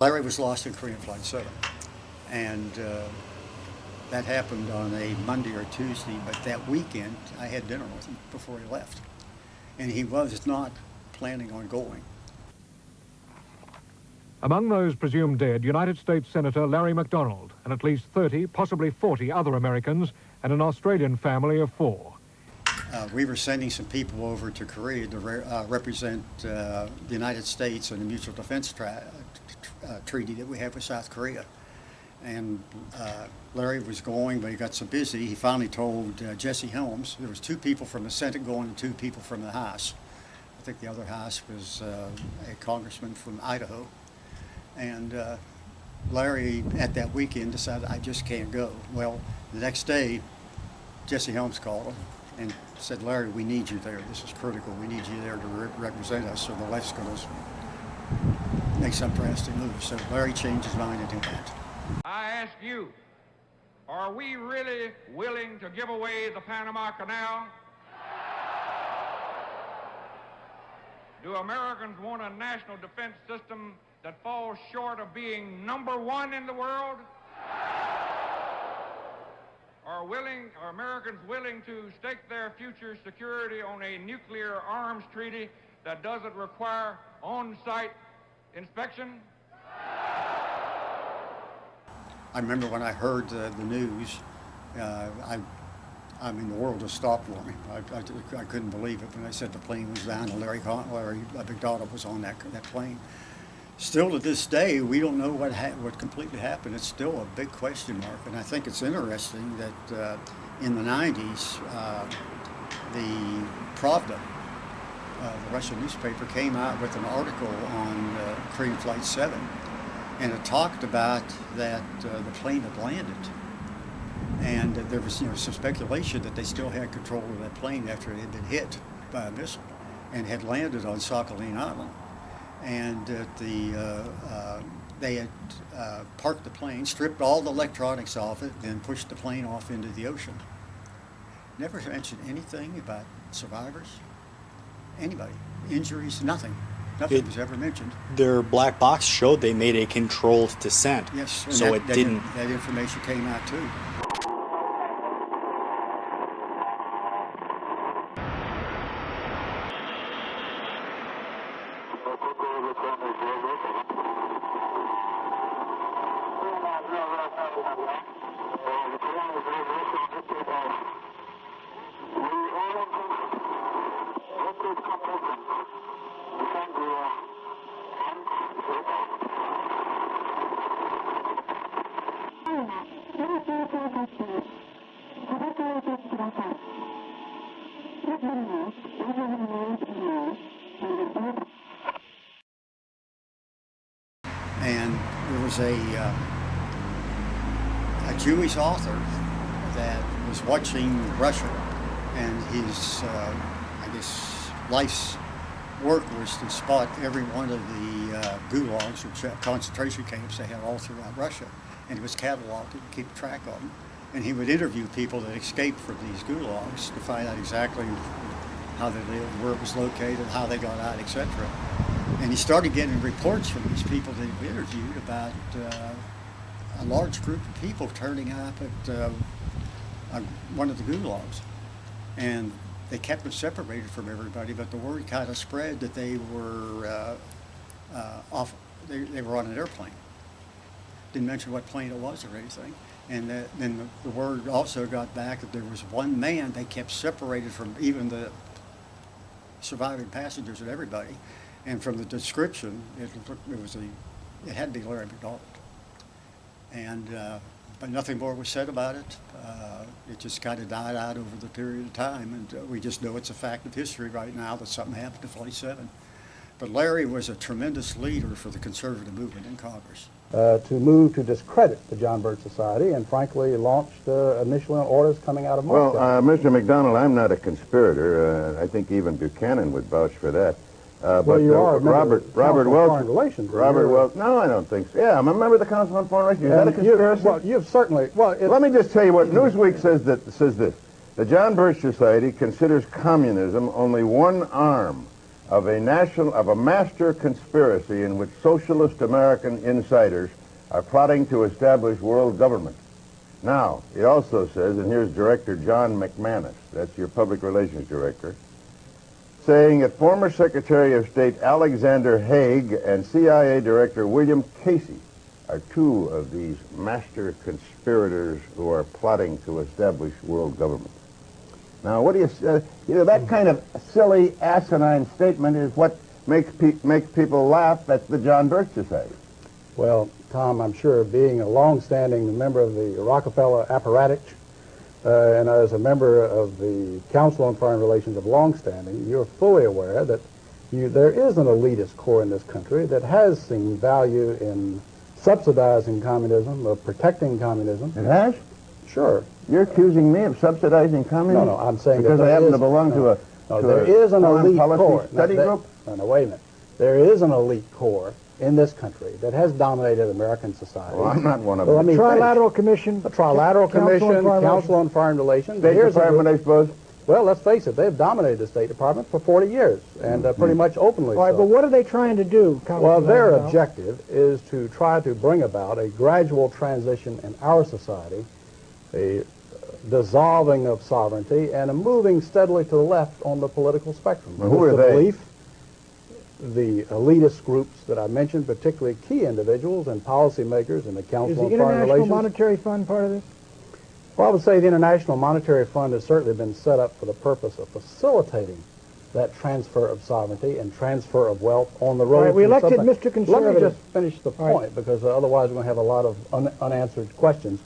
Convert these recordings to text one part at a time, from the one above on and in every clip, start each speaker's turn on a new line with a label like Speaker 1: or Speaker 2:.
Speaker 1: Larry was lost in Korean Flight 7, and that happened on a Monday or Tuesday, but that weekend I had dinner with him before he left, and he was not planning on going.
Speaker 2: Among those presumed dead, United States Senator Larry McDonald and at least 30, possibly 40 other Americans and an Australian family of 4.
Speaker 1: We were sending some people over to Korea to represent the United States in the mutual defense treaty that we have with South Korea. And Larry was going, but he got so busy, he finally told Jesse Helms. There was 2 people from the Senate going and 2 people from the House. I think the other House was a congressman from Idaho. And Larry, at that weekend, decided, I just can't go. Well, the next day, Jesse Helms called him and said, Larry, we need you there. This is critical. We need you there to represent us, so the left's going to make some drastic moves. So Larry changed his mind and did that.
Speaker 3: I ask you, are we really willing to give away the Panama Canal? Do Americans want a national defense system that falls short of being #1 in the world? Are Americans willing to stake their future security on a nuclear arms treaty that doesn't require on-site inspection?
Speaker 1: I remember when I heard the news, I mean, the world just stopped for me. I couldn't believe it when they said the plane was down and Larry McDonald was on that plane. Still to this day, we don't know what completely happened. It's still a big question mark, and I think it's interesting that in the 90s, the Pravda, the Russian newspaper, came out with an article on Korean Flight 7, and it talked about that the plane had landed, and there was some speculation that they still had control of that plane after it had been hit by a missile and had landed on Sakhalin Island. And they had parked the plane, stripped all the electronics off it, then pushed the plane off into the ocean. Never mentioned anything about survivors, anybody, injuries, nothing. Nothing was ever mentioned.
Speaker 4: Their black box showed they made a controlled descent.
Speaker 1: Yes, and
Speaker 4: so that
Speaker 1: information came out too. And there was a Jewish author that was watching Russia, and his, I guess, life's work was to spot every one of the gulags, or concentration camps they had all throughout Russia, and he was cataloged and keep track of them. And he would interview people that escaped from these gulags to find out exactly how they lived, where it was located, how they got out, etc. And he started getting reports from these people that he interviewed about a large group of people turning up at one of the gulags. And they kept them separated from everybody, but the word kind of spread that they were they were on an airplane. Didn't mention what plane it was or anything. And then the word also got back that there was one man they kept separated from even the surviving passengers and everybody. And from the description, it had to be Larry McDonald. And but nothing more was said about it. It just kind of died out over the period of time, and we just know it's a fact of history right now that something happened to Flight 7. But Larry was a tremendous leader for the conservative movement in Congress.
Speaker 5: To move to discredit the John Birch Society, and frankly launched initially on orders coming out of Moscow.
Speaker 6: Well, Mr. McDonald, I'm not a conspirator. I think even Buchanan would vouch for that.
Speaker 5: Well,
Speaker 6: but
Speaker 5: you are
Speaker 6: Robert
Speaker 5: Foreign Relations.
Speaker 6: Welch. No, I don't think so. Yeah, I'm a member of the Council on Foreign Relations. Is that a conspiracy?
Speaker 5: Well, you've certainly. Well,
Speaker 6: let me just tell you what Newsweek says this: the John Birch Society considers communism only one arm of a master conspiracy in which socialist American insiders are plotting to establish world government. Now, it also says, and here's Director John McManus, that's your public relations director, saying that former Secretary of State Alexander Haig and CIA Director William Casey are two of these master conspirators who are plotting to establish world government. Now, what do you, that kind of silly, asinine statement is what makes people laugh at the John Birch Society.
Speaker 5: Well, Tom, I'm sure being a long-standing member of the Rockefeller apparatus and as a member of the Council on Foreign Relations of longstanding, you're fully aware that there is an elitist core in this country that has seen value in subsidizing communism, of protecting communism.
Speaker 6: It has?
Speaker 5: Sure.
Speaker 6: You're accusing me of subsidizing communism?
Speaker 5: No, I'm saying
Speaker 6: because
Speaker 5: that
Speaker 6: I happen to belong to
Speaker 5: there is an elite core.
Speaker 6: Study group?
Speaker 5: No, wait a minute. There is an elite core in this country that has dominated American society.
Speaker 6: Well, I'm not one of
Speaker 5: Well,
Speaker 6: them.
Speaker 5: let me
Speaker 7: Trilateral Commission.
Speaker 5: The Trilateral Commission, Council on Foreign Relations.
Speaker 6: State Department, I suppose?
Speaker 5: Well, let's face it, they've dominated the State Department for 40 years, and pretty much openly
Speaker 7: All right,
Speaker 5: so.
Speaker 7: but what are they trying to do?
Speaker 5: Well, their objective is to try to bring about a gradual transition in our society, a dissolving of sovereignty, and a moving steadily to the left on the political spectrum.
Speaker 6: Well, who are they?
Speaker 5: Belief, the elitist groups that I mentioned, particularly key individuals and policymakers in the Council on Foreign
Speaker 7: Is the International
Speaker 5: Relations.
Speaker 7: Monetary Fund part of this?
Speaker 5: Well, I would say the International Monetary Fund has certainly been set up for the purpose of facilitating that transfer of sovereignty and transfer of wealth on the road.
Speaker 7: All right, we
Speaker 5: to
Speaker 7: elected
Speaker 5: something.
Speaker 7: Mr. Conservative.
Speaker 5: Let me just finish the
Speaker 7: All
Speaker 5: point,
Speaker 7: right.
Speaker 5: because otherwise we're going to have a lot of unanswered questions.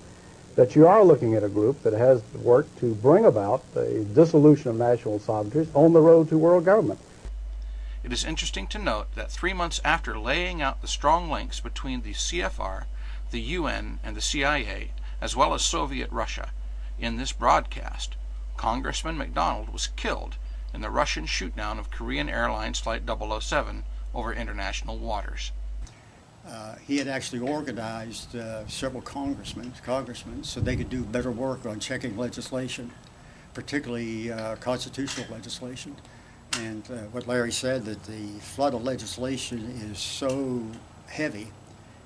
Speaker 5: That you are looking at a group that has worked to bring about a dissolution of national sovereignties on the road to world government.
Speaker 8: It is interesting to note that 3 months after laying out the strong links between the CFR, the UN, and the CIA, as well as Soviet Russia, in this broadcast, Congressman McDonald was killed in the Russian shoot-down of Korean Airlines Flight 007 over international waters.
Speaker 1: He had actually organized several congressmen so they could do better work on checking legislation, particularly constitutional legislation. And what Larry said, that the flood of legislation is so heavy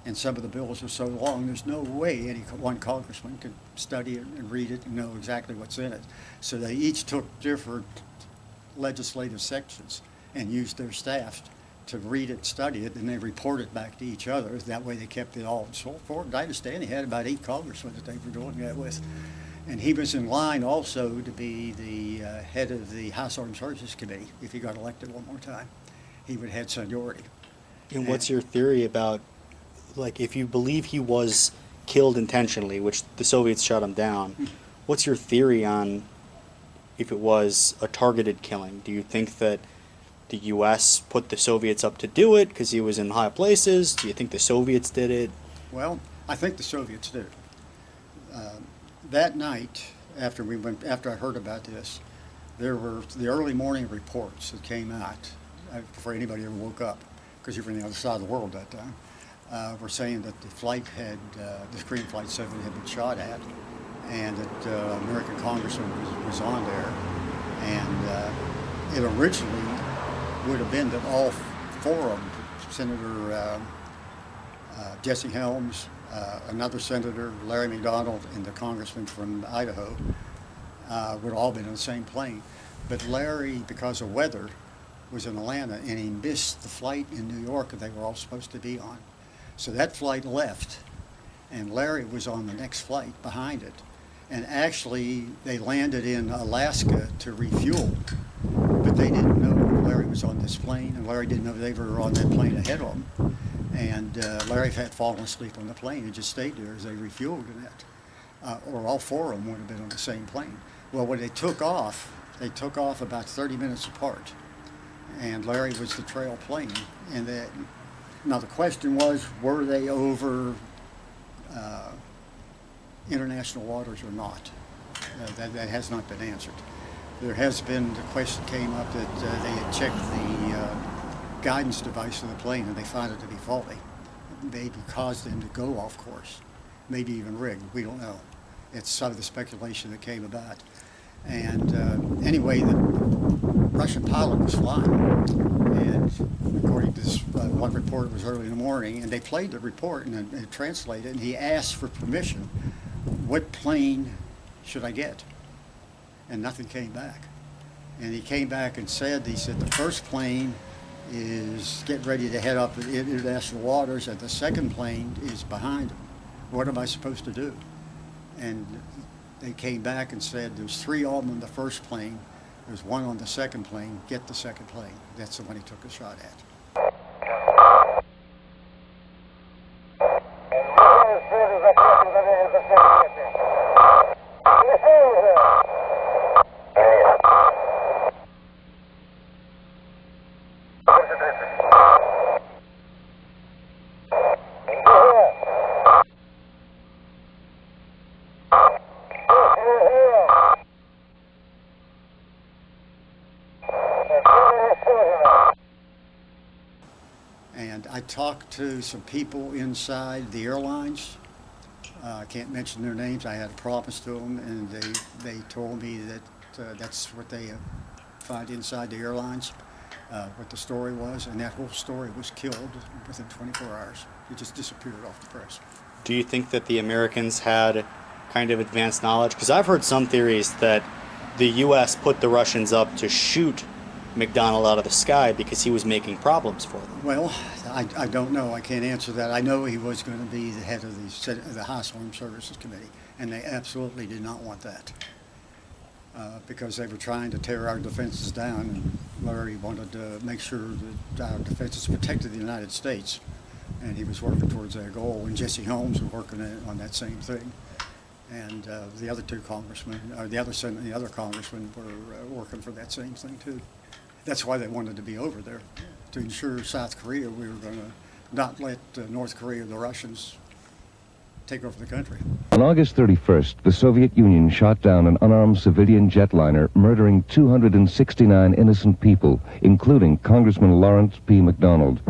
Speaker 1: and some of the bills are so long, there's no way any one congressman could study it and read it and know exactly what's in it. So they each took different legislative sections and used their staff to read it, study it, and then report it back to each other. That way they kept it all and so forth. And I understand he had about 8 congressmen that they were doing that with. And he was in line also to be the head of the House Armed Services Committee if he got elected one more time. He would have seniority.
Speaker 4: And what's your theory about, like, if you believe he was killed intentionally, which the Soviets shot him down, what's your theory on if it was a targeted killing? Do you think that the U.S. put the Soviets up to do it because he was in high places? Do you think the Soviets did it?
Speaker 1: Well, I think the Soviets did it. That night, after I heard about this, there were the early morning reports that came out before anybody ever woke up, because you were on the other side of the world that time. Were saying that the flight the Korean Flight 7 had been shot at, and that American congressman was on there, and it originally would have been that all 4 of them, Senator Jesse Helms, another senator, Larry McDonald, and the congressman from Idaho, would all been on the same plane. But Larry, because of weather, was in Atlanta, and he missed the flight in New York that they were all supposed to be on. So that flight left, and Larry was on the next flight behind it. And actually, they landed in Alaska to refuel, but they didn't know Larry was on this plane, and Larry didn't know they were on that plane ahead of him. And Larry had fallen asleep on the plane and just stayed there as they refueled in it. Or all 4 of them would have been on the same plane. Well, when they took off about 30 minutes apart. And Larry was the trail plane. And now the question was, were they over international waters or not? That has not been answered. There has been, the question came up that they had checked the guidance device of the plane and they found it to be faulty. Maybe caused them to go off course. Maybe even rigged, we don't know. It's some of the speculation that came about. And anyway, the Russian pilot was flying, and according to this one report, it was early in the morning, and they played the report and translated, and he asked for permission. What plane should I get? And nothing came back. And he came back and said, he said, the first plane is getting ready to head up in international waters, and the second plane is behind him. What am I supposed to do? And they came back and said, there's 3 of them on the first plane, there's 1 on the second plane, get the second plane. That's the one he took a shot at. And I talked to some people inside the airlines. I can't mention their names. I had a promise to them, and they told me that that's what they find inside the airlines, what the story was, and that whole story was killed within 24 hours. It just disappeared off the press.
Speaker 4: Do you think that the Americans had kind of advanced knowledge? Because I've heard some theories that the U.S. put the Russians up to shoot McDonald out of the sky because he was making problems for them.
Speaker 1: Well, I don't know. I can't answer that. I know he was going to be the head of the House Armed Services Committee, and they absolutely did not want that because they were trying to tear our defenses down, and Larry wanted to make sure that our defenses protected the United States, and he was working towards that goal, and Jesse Helms was working on that same thing. And the other 2 congressmen, or the other congressmen were working for that same thing too. That's why they wanted to be over there, to ensure South Korea we were going to not let North Korea, the Russians, take over the country.
Speaker 9: On August 31st, the Soviet Union shot down an unarmed civilian jetliner, murdering 269 innocent people, including Congressman Lawrence P. McDonald.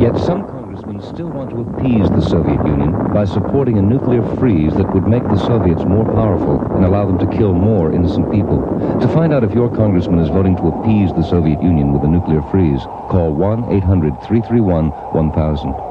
Speaker 9: Yet some congressmen still want to appease the Soviet Union by supporting a nuclear freeze that would make the Soviets more powerful and allow them to kill more innocent people. To find out if your congressman is voting to appease the Soviet Union with a nuclear freeze, call 1-800-331-1000.